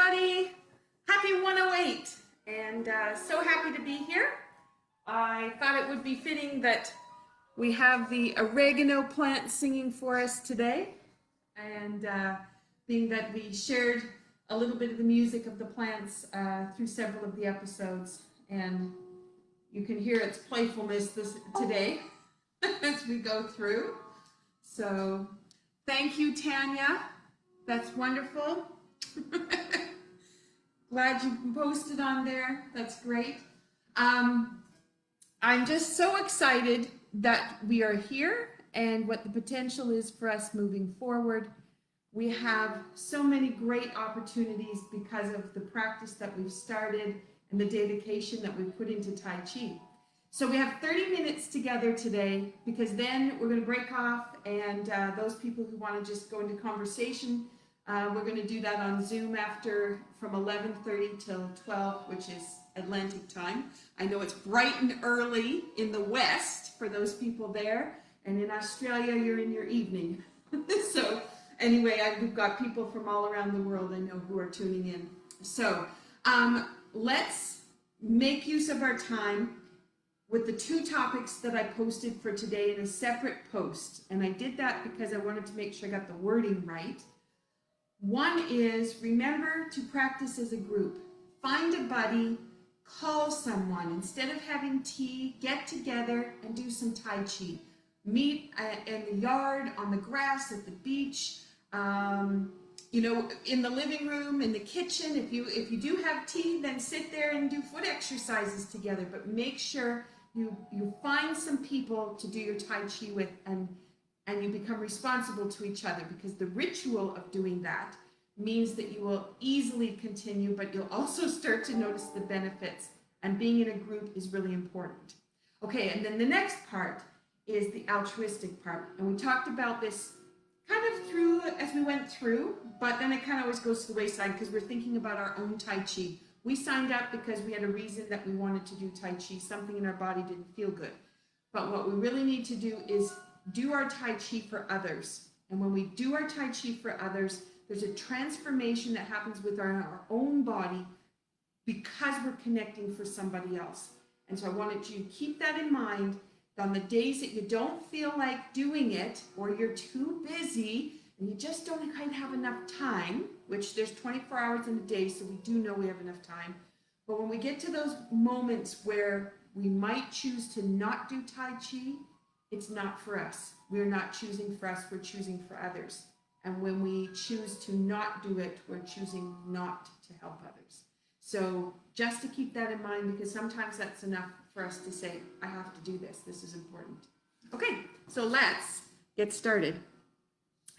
everybody. Happy 108, and so happy to be here. I thought it would be fitting that we have the oregano plant singing for us today, and being that we shared a little bit of the music of the plants through several of the episodes, and you can hear its playfulness today as we go through. So thank you, Tanya. That's wonderful. Glad you posted on there. That's great. I'm just so excited that we are here and what the potential is for us moving forward. We have so many great opportunities because of the practice that we've started and the dedication that we've put into Tai Chi. So we have 30 minutes together today, because then we're going to break off, and those people who want to just go into conversation, we're going to do that on Zoom from 11:30 till 12, which is Atlantic time. I know it's bright and early in the West for those people there, and in Australia, you're in your evening. So anyway, we've got people from all around the world, I know, who are tuning in. So let's make use of our time with the two topics that I posted for today in a separate post. And I did that because I wanted to make sure I got the wording right. One is, remember to practice as a group. Find a buddy, call someone. Instead of having tea, get together and do some Tai Chi. Meet in the yard, on the grass, at the beach, in the living room, in the kitchen. If you do have tea, then sit there and do foot exercises together. But make sure you find some people to do your Tai Chi with, and you become responsible to each other, because the ritual of doing that means that you will easily continue, but you'll also start to notice the benefits, and being in a group is really important. Okay, and then the next part is the altruistic part, and we talked about this kind of through as we went through, but then it kind of always goes to the wayside because we're thinking about our own Tai Chi. We signed up because we had a reason that we wanted to do Tai Chi. Something in our body didn't feel good. But what we really need to do is do our Tai Chi for others. And when we do our Tai Chi for others, there's a transformation that happens with our own body because we're connecting for somebody else. And so I wanted you to keep that in mind. On the days that you don't feel like doing it, or you're too busy and you just don't quite have enough time, which there's 24 hours in a day, so we do know we have enough time. But when we get to those moments where we might choose to not do Tai Chi, it's not for us. We're not choosing for us, we're choosing for others. And when we choose to not do it, we're choosing not to help others. So just to keep that in mind, because sometimes that's enough for us to say, I have to do this. This is important. Okay, so let's get started.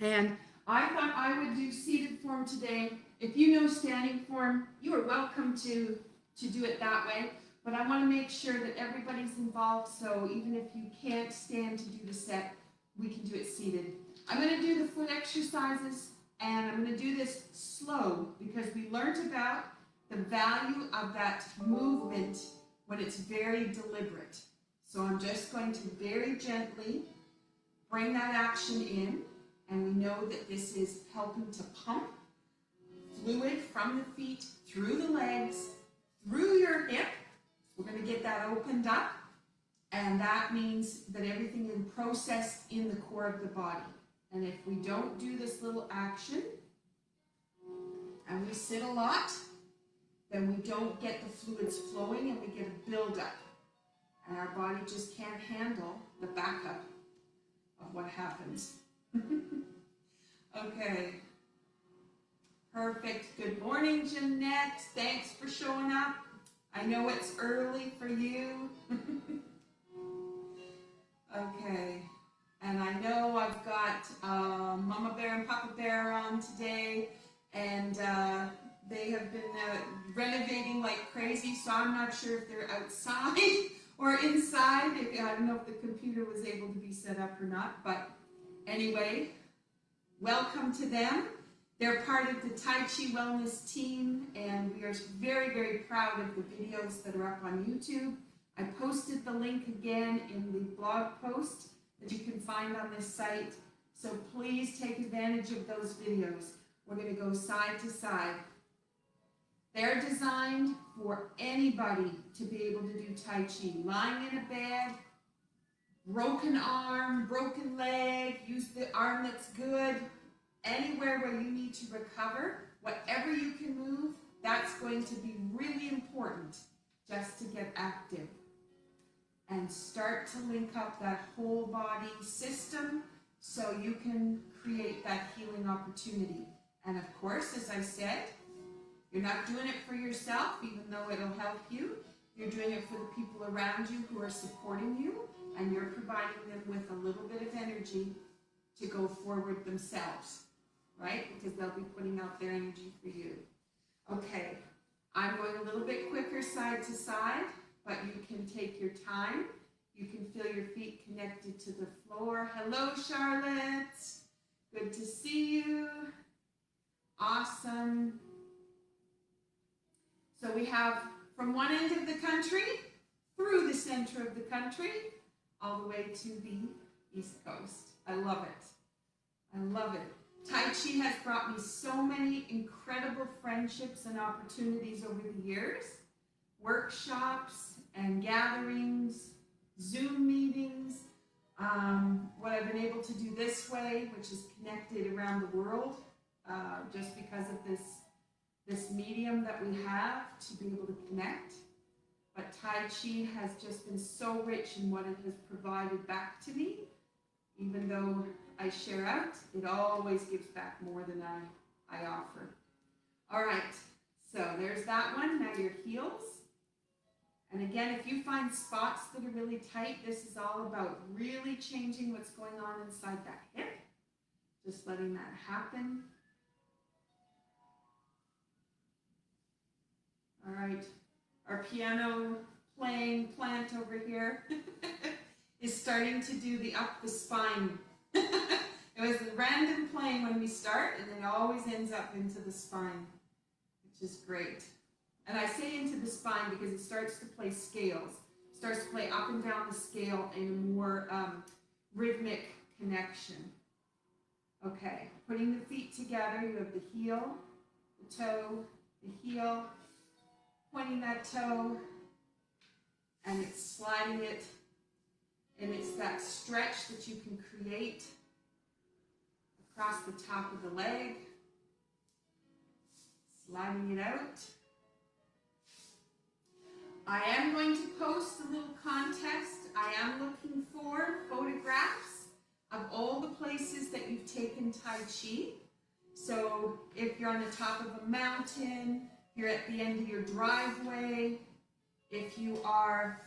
And I thought I would do seated form today. If you know standing form, you are welcome to do it that way. But I want to make sure that everybody's involved, so even if you can't stand to do the set, we can do it seated. I'm going to do the foot exercises, and I'm going to do this slow, because we learned about the value of that movement when it's very deliberate. So I'm just going to very gently bring that action in, and we know that this is helping to pump fluid from the feet through the legs, through your hip. We're going to get that opened up, and that means that everything is processed in the core of the body. And if we don't do this little action, and we sit a lot, then we don't get the fluids flowing, and we get a buildup. And our body just can't handle the backup of what happens. Okay. Perfect. Good morning, Jeanette. Thanks for showing up. I know it's early for you. Okay. And I know I've got Mama Bear and Papa Bear on today, and they have been renovating like crazy, so I'm not sure if they're outside or inside. I don't know if the computer was able to be set up or not, but anyway, welcome to them. They're part of the Tai Chi Wellness team, and we are very, very proud of the videos that are up on YouTube. I posted the link again in the blog post that you can find on this site, so please take advantage of those videos. We're going to go side to side. They're designed for anybody to be able to do Tai Chi. Lying in a bed, broken arm, broken leg, use the arm that's good. Anywhere where you need to recover, whatever you can move, that's going to be really important just to get active. And start to link up that whole body system so you can create that healing opportunity. And of course, as I said, you're not doing it for yourself, even though it'll help you. You're doing it for the people around you who are supporting you, and you're providing them with a little bit of energy to go forward themselves, right? Because they'll be putting out their energy for you. Okay, I'm going a little bit quicker side to side, but you can take your time. You can feel your feet connected to the floor. Hello, Charlotte. Good to see you. Awesome. So we have from one end of the country through the center of the country, all the way to the East Coast. I love it. I love it. Tai Chi has brought me so many incredible friendships and opportunities over the years. Workshops and gatherings, Zoom meetings, what I've been able to do this way, which is connected around the world, just because of this medium that we have to be able to connect. But Tai Chi has just been so rich in what it has provided back to me. Even though I share out, it always gives back more than I offer. All right, so there's that one. Now your heels. And again, if you find spots that are really tight, this is all about really changing what's going on inside that hip. Just letting that happen. All right, our piano playing plant over here is starting to do the up the spine. It was a random playing when we start, and it always ends up into the spine, which is great. And I say into the spine because it starts to play scales. It starts to play up and down the scale in a more rhythmic connection. Okay, putting the feet together, you have the heel, the toe, the heel, pointing that toe, and it's sliding it, and it's that stretch that you can create across the top of the leg, sliding it out. I am going to post a little contest. I am looking for photographs of all the places that you've taken Tai Chi. So if you're on the top of a mountain, you're at the end of your driveway, if you are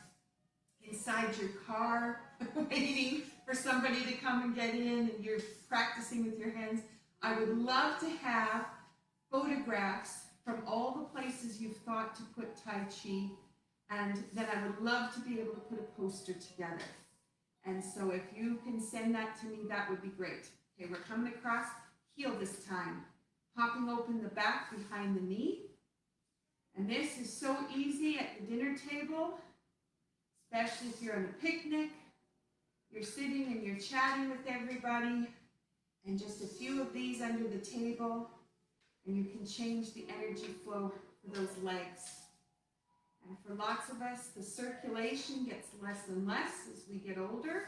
inside your car waiting for somebody to come and get in and you're practicing with your hands, I would love to have photographs from all the places you've thought to put Tai Chi, and then I would love to be able to put a poster together. And so if you can send that to me, that would be great. Okay, we're coming across, heel this time. Popping open the back behind the knee. And this is so easy at the dinner table, especially if you're on a picnic, you're sitting and you're chatting with everybody, and just a few of these under the table, and you can change the energy flow for those legs. And for lots of us, the circulation gets less and less as we get older.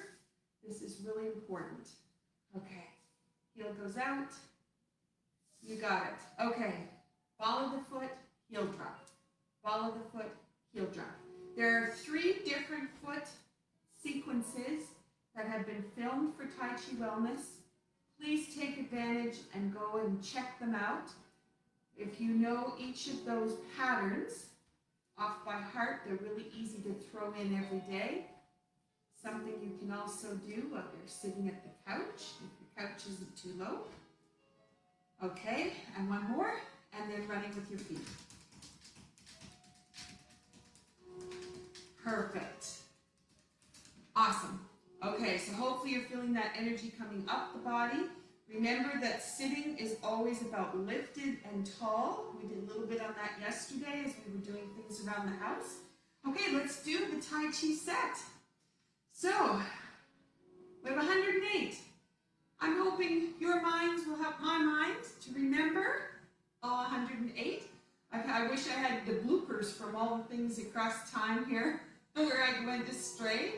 This is really important. Okay, heel goes out. You got it. Okay, ball of the foot, heel drop. Ball of the foot, heel drop. There are 3 different foot sequences that have been filmed for Tai Chi Wellness. Please take advantage and go and check them out. If you know each of those patterns off by heart, they're really easy to throw in every day. Something you can also do while you're sitting at the couch, if your couch isn't too low. Okay, and one more, and then running with your feet. Perfect. Awesome. Okay, so hopefully you're feeling that energy coming up the body. Remember that sitting is always about lifted and tall. We did a little bit on that yesterday as we were doing things around the house. Okay, let's do the Tai Chi set. So, we have 108. I'm hoping your minds will help my mind to remember all 108. I've I wish I had the bloopers from all the things across time here where I went astray.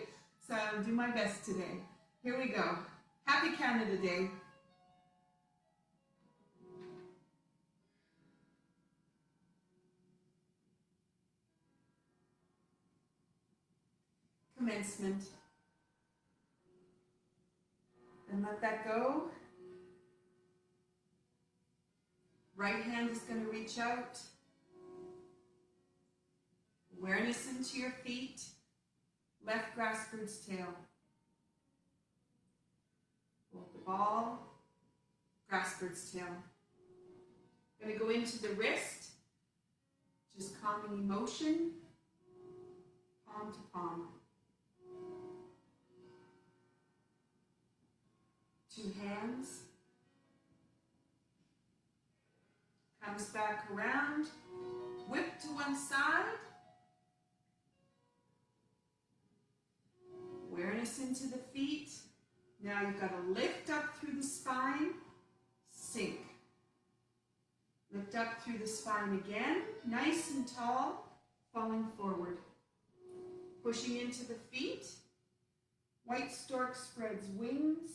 So I'll do my best today. Here we go. Happy Canada Day. Commencement. And let that go. Right hand is going to reach out. Awareness into your feet. Left grasp bird's tail. Hold the ball. Grasp bird's tail. Going to go into the wrist. Just calming emotion. Palm to palm. Two hands. Comes back around. Whip to one side. Awareness into the feet. Now you've got to lift up through the spine. Sink. Lift up through the spine again. Nice and tall. Falling forward. Pushing into the feet. White stork spreads wings.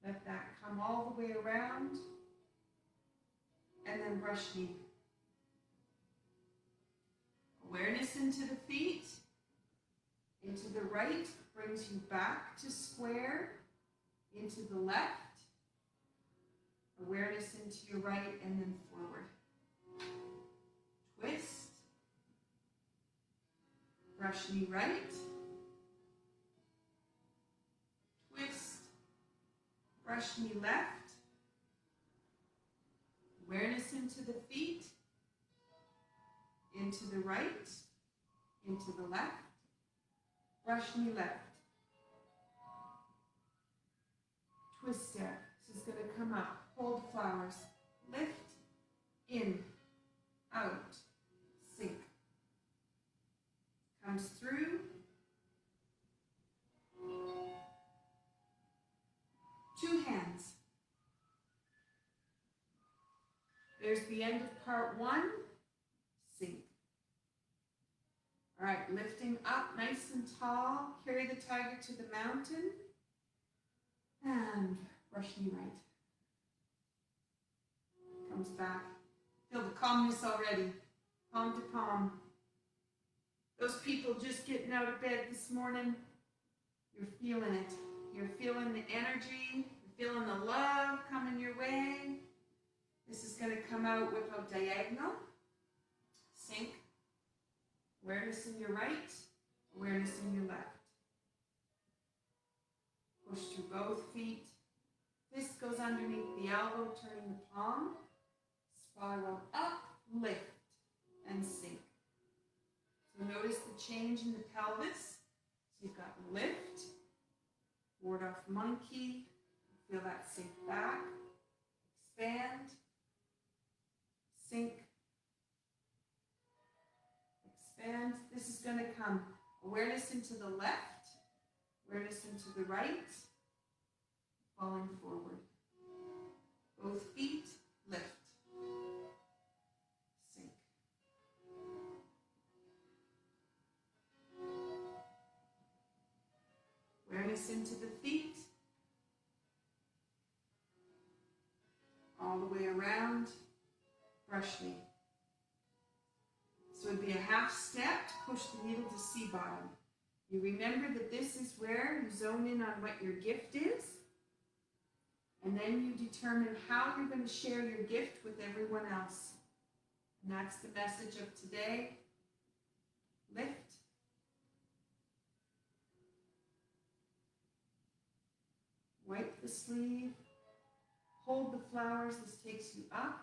Let that come all the way around. And then brush knee. Awareness into the feet. Into the right brings you back to square. Into the left. Awareness into your right and then forward. Twist. Brush knee right. Twist. Brush knee left. Awareness into the feet. Into the right. Into the left. Brush knee left. Twist step. This is going to come up. Hold flowers. Lift. In. Out. Sink. Comes through. Two hands. There's the end of part one. Sink. All right, lifting up nice and tall. Carry the tiger to the mountain. And brush knee right. Comes back. Feel the calmness already. Palm to palm. Those people just getting out of bed this morning, you're feeling it. You're feeling the energy. You're feeling the love coming your way. This is going to come out, whip out diagonal. Sink. Awareness in your right. Awareness in your left. Push through both feet. Fist goes underneath the elbow, turning the palm. Spiral up, lift, and sink. So notice the change in the pelvis. So you've got lift, ward off monkey. Feel that sink back. Expand. Sink. Expand. This is going to come awareness into the left, awareness into the right, falling forward. Both feet, lift. Sink. Awareness into the feet. All the way around. Brush knee. So it would be a half step to push the needle to C bottom. You remember that this is where you zone in on what your gift is. And then you determine how you're going to share your gift with everyone else. And that's the message of today. Lift. Wipe the sleeve. Hold the flowers. This takes you up,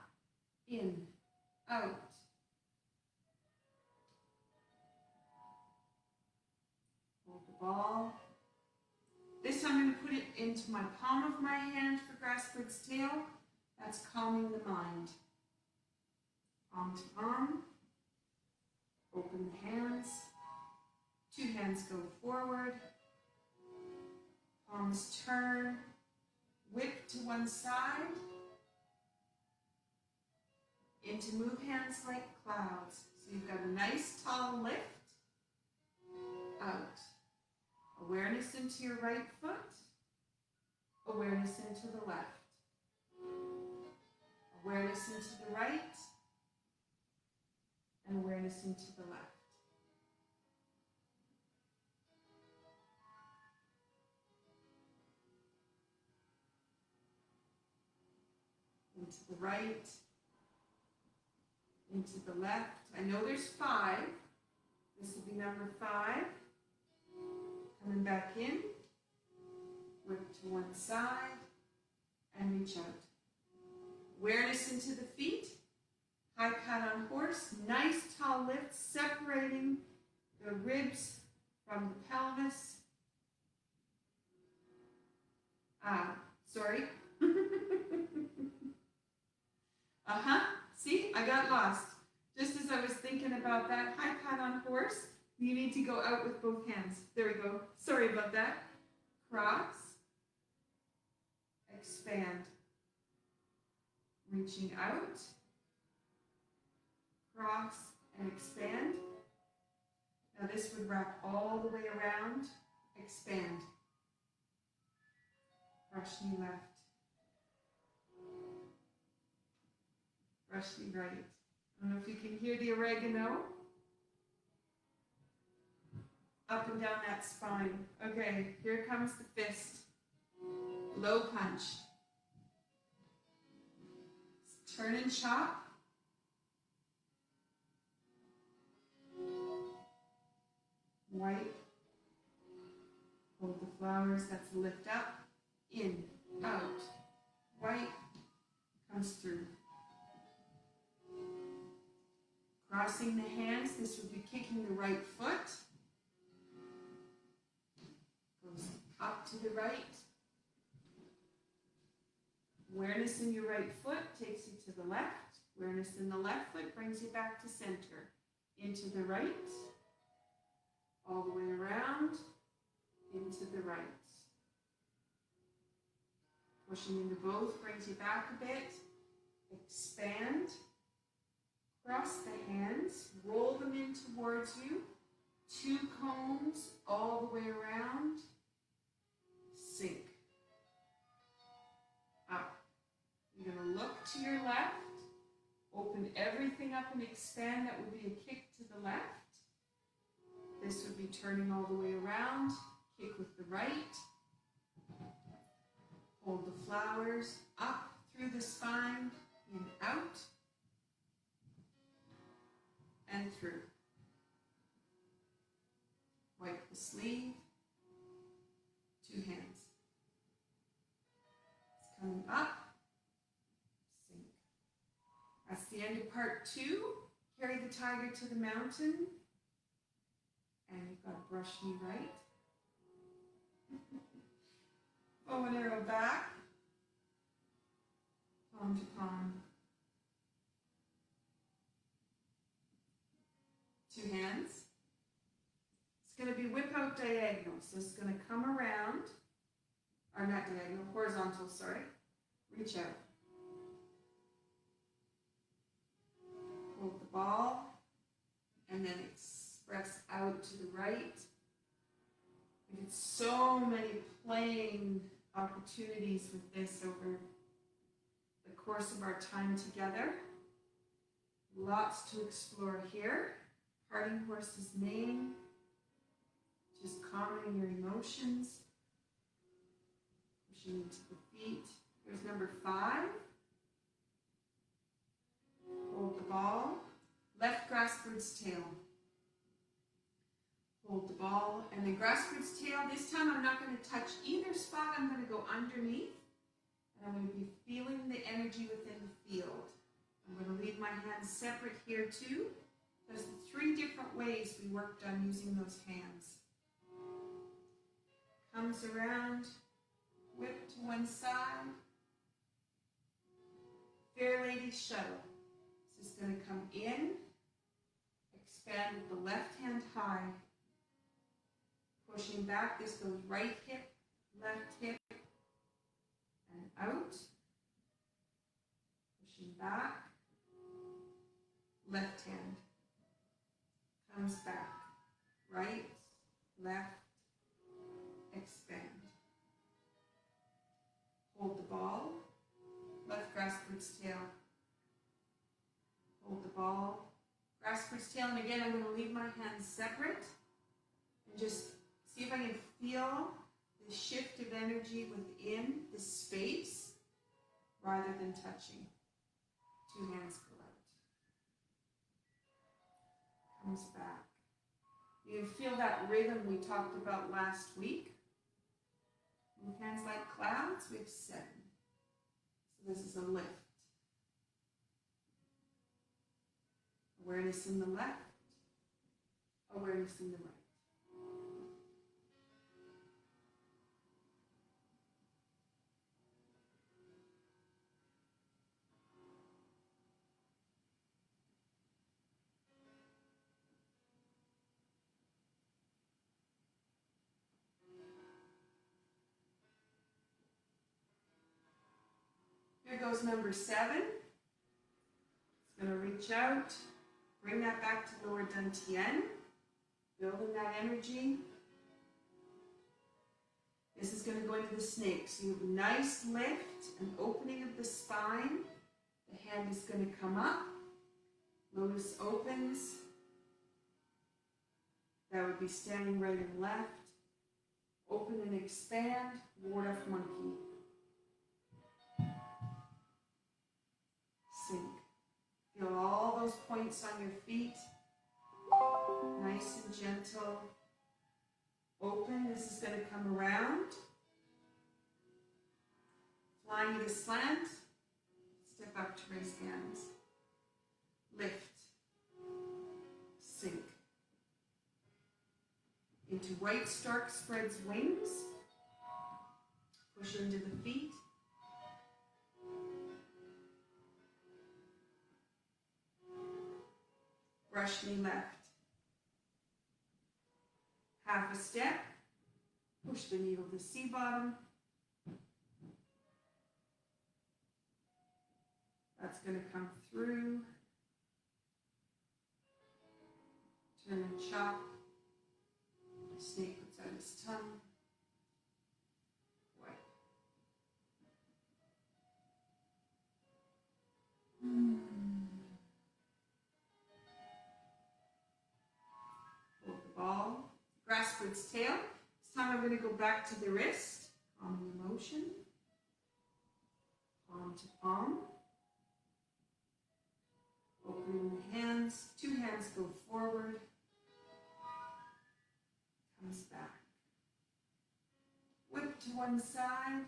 in, out. Hold the ball. This time I'm going to put it into my palm of my hand for grasp bird's tail. That's calming the mind. Palm to palm. Open the hands. Two hands go forward. Palms turn. Whip to one side. into move hands like clouds. So you've got a nice tall lift, out. Awareness into your right foot, awareness into the left. Awareness into the right, and awareness into the left. Into the right, into the left. I know there's 5. This will be number 5. Coming back in, whip to one side, and reach out. Awareness into the feet, high pat on horse, nice tall lift, separating the ribs from the pelvis. Sorry. See, I got lost. Just as I was thinking about that, high pat on horse, you need to go out with both hands. There we go. Sorry about that. Cross, expand, reaching out, cross and expand. Now this would wrap all the way around, expand. Brush knee left. Brush knee right. I don't know if you can hear the oregano. Up and down that spine. Okay, here comes the fist. Low punch. Turn and chop. Wipe. Hold the flowers, that's a lift up. In, out. Wipe. Comes through. Crossing the hands, this would be kicking the right foot. Goes up to the right. Awareness in your right foot takes you to the left. Awareness in the left foot brings you back to center. Into the right. All the way around. Into the right. Pushing into both brings you back a bit. Expand. Cross the hands, roll them in towards you, 2 cones all the way around, sink, up. You're going to look to your left, open everything up and expand. That would be a kick to the left. This would be turning all the way around, kick with the right. Hold the flowers up through the spine, in, out. And through. Wipe the sleeve. 2 hands. It's coming up. Sink. That's the end of part 2. Carry the tiger to the mountain. And you've got a brush knee right. Bow and arrow back. Palm to palm. 2 hands. It's going to be whip out diagonal. So it's going to come around, or not diagonal, horizontal, sorry. Reach out. Hold the ball, and then express out to the right. We did so many playing opportunities with this over the course of our time together. Lots to explore here. Parting horse's name, just calming your emotions, pushing into the feet. Here's number 5. Hold the ball, left grassbird's tail. Hold the ball, and then grassbird's tail. This time I'm not going to touch either spot. I'm going to go underneath, and I'm going to be feeling the energy within the field. I'm going to leave my hands separate here too. There's 3 different ways we worked on using those hands. Comes around, whip to one side. Fair Lady Shuttle. This is going to come in, expand with the left hand high. Pushing back, this goes right hip, left hip, and out. Pushing back, left hand comes back, right, left, expand. Hold the ball, left grasp for its tail. Hold the ball, grasp for its tail, and again I'm going to leave my hands separate and just see if I can feel the shift of energy within the space rather than touching. 2 hands go out. Comes back. You can feel that rhythm we talked about last week. Move hands like clouds. We have 7. So this is a lift. Awareness in the left. Awareness in the right. Here goes number 7. It's going to reach out, bring that back to lower dantian, building that energy. This is going to go into the snake. So you have a nice lift, an opening of the spine. The hand is going to come up. Lotus opens. That would be standing right and left. Open and expand, ward off monkey. Sink. Feel all those points on your feet. Nice and gentle. Open. This is going to come around. Flying to slant. Step up to raise hands. Lift. Sink. Into white stork spreads wings. Push into the feet. Brush knee left. Half a step. Push the needle to sea bottom. That's going to come through. Turn and chop. The snake puts out his tongue. Wipe. Hold the ball. Grasp for its tail. This time I'm going to go back to the wrist. Palm the motion. Palm to palm. Opening the hands. 2 hands go forward. Comes back. Whip to one side.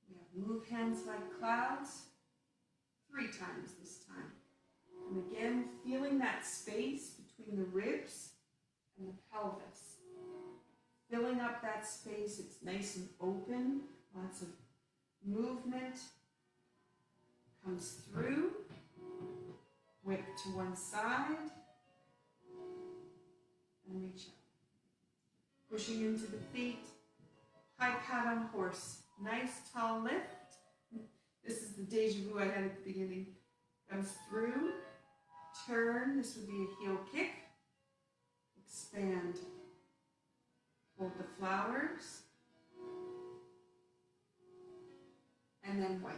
We have move hands like clouds. 3 times this time. And again, feeling that space between the ribs and the pelvis. Filling up that space. It's nice and open. Lots of movement. Comes through. Whip to one side. And reach up. Pushing into the feet. High pat on horse. Nice tall lift. This is the deja vu I had at the beginning. Comes through. Turn. This would be a heel kick. Expand. Hold the flowers. And then wipe.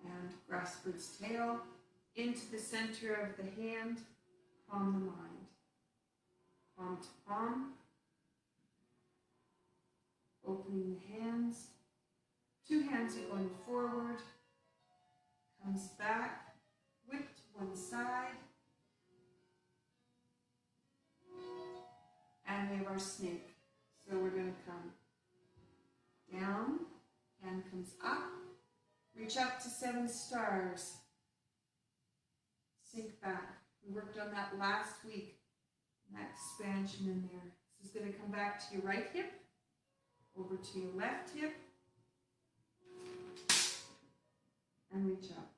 And grasp for its tail. Into the center of the hand, palm the mind. Palm to palm. Opening the hands. 2 hands are going forward. Comes back. Whip to one side. And we have our snake. So we're going to come down. Hand comes up. Reach up to 7 stars. Sink back. We worked on that last week. That expansion in there. This is going to come back to your right hip, over to your left hip, and reach up.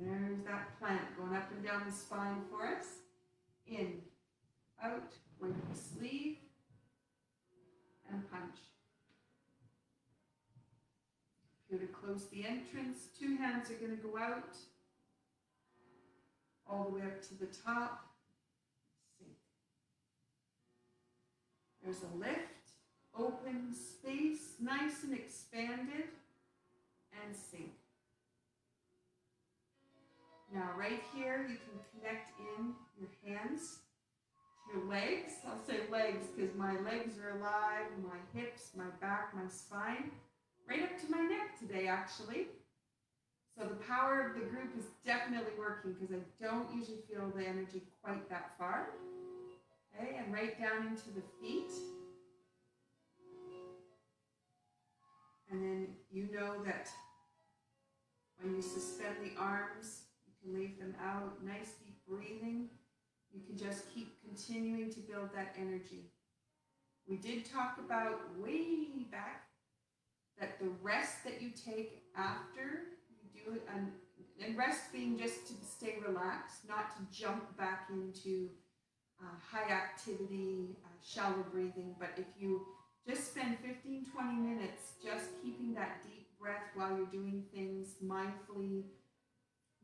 There's that plant going up and down the spine for us. In, out, wipe the sleeve, and punch. lunge. Here to close the entrance, 2 hands are going to go out, all the way up to the top. Sink. There's a lift, open space, nice and expanded, and sink. Now right here, you can connect in your hands to your legs. I'll say legs because my legs are alive, my hips, my back, my spine, right up to my neck today actually. So the power of the group is definitely working because I don't usually feel the energy quite that far. Okay, and right down into the feet. And then you know that when you suspend the arms, you can leave them out, nice deep breathing. You can just keep continuing to build that energy. We did talk about way back that the rest that you take after you do it, and rest being just to stay relaxed, not to jump back into high activity, shallow breathing, but if you just spend 15-20 minutes just keeping that deep breath while you're doing things mindfully,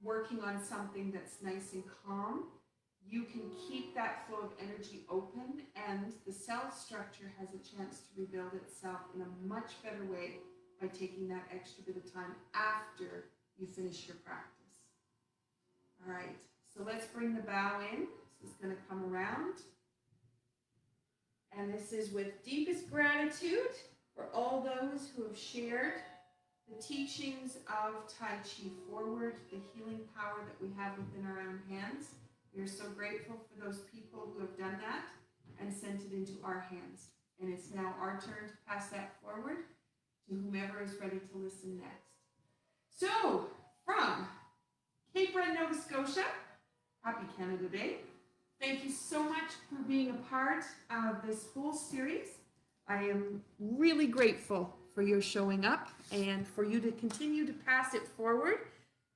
working on something that's nice and calm, you can keep that flow of energy open and the cell structure has a chance to rebuild itself in a much better way by taking that extra bit of time after you finish your practice. All right, so let's bring the bow in. This is going to come around. And this is with deepest gratitude for all those who have shared the teachings of Tai Chi forward, the healing power that we have within our own hands. We are so grateful for those people who have done that and sent it into our hands. And it's now our turn to pass that forward to whomever is ready to listen next. So, from Cape Breton, Nova Scotia, happy Canada Day. Thank you so much for being a part of this whole series. I am really grateful for your showing up and for you to continue to pass it forward.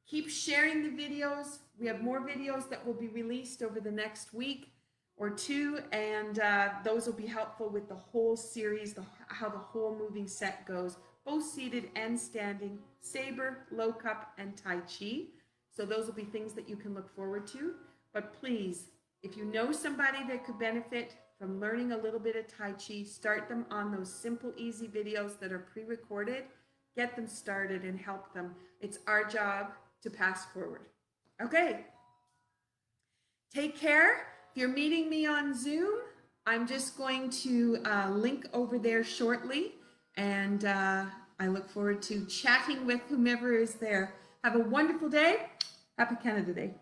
Keep sharing the videos. We have more videos that will be released over the next week or two, and those will be helpful with the whole series, how the whole moving set goes, both seated and standing, saber, low cup, and Tai Chi. So those will be things that you can look forward to. But please, if you know somebody that could benefit from learning a little bit of Tai Chi, start them on those simple, easy videos that are pre-recorded. Get them started and help them. It's our job to pass forward. Okay. Take care. If you're meeting me on Zoom, I'm just going to link over there shortly. And I look forward to chatting with whomever is there. Have a wonderful day. Happy Canada Day.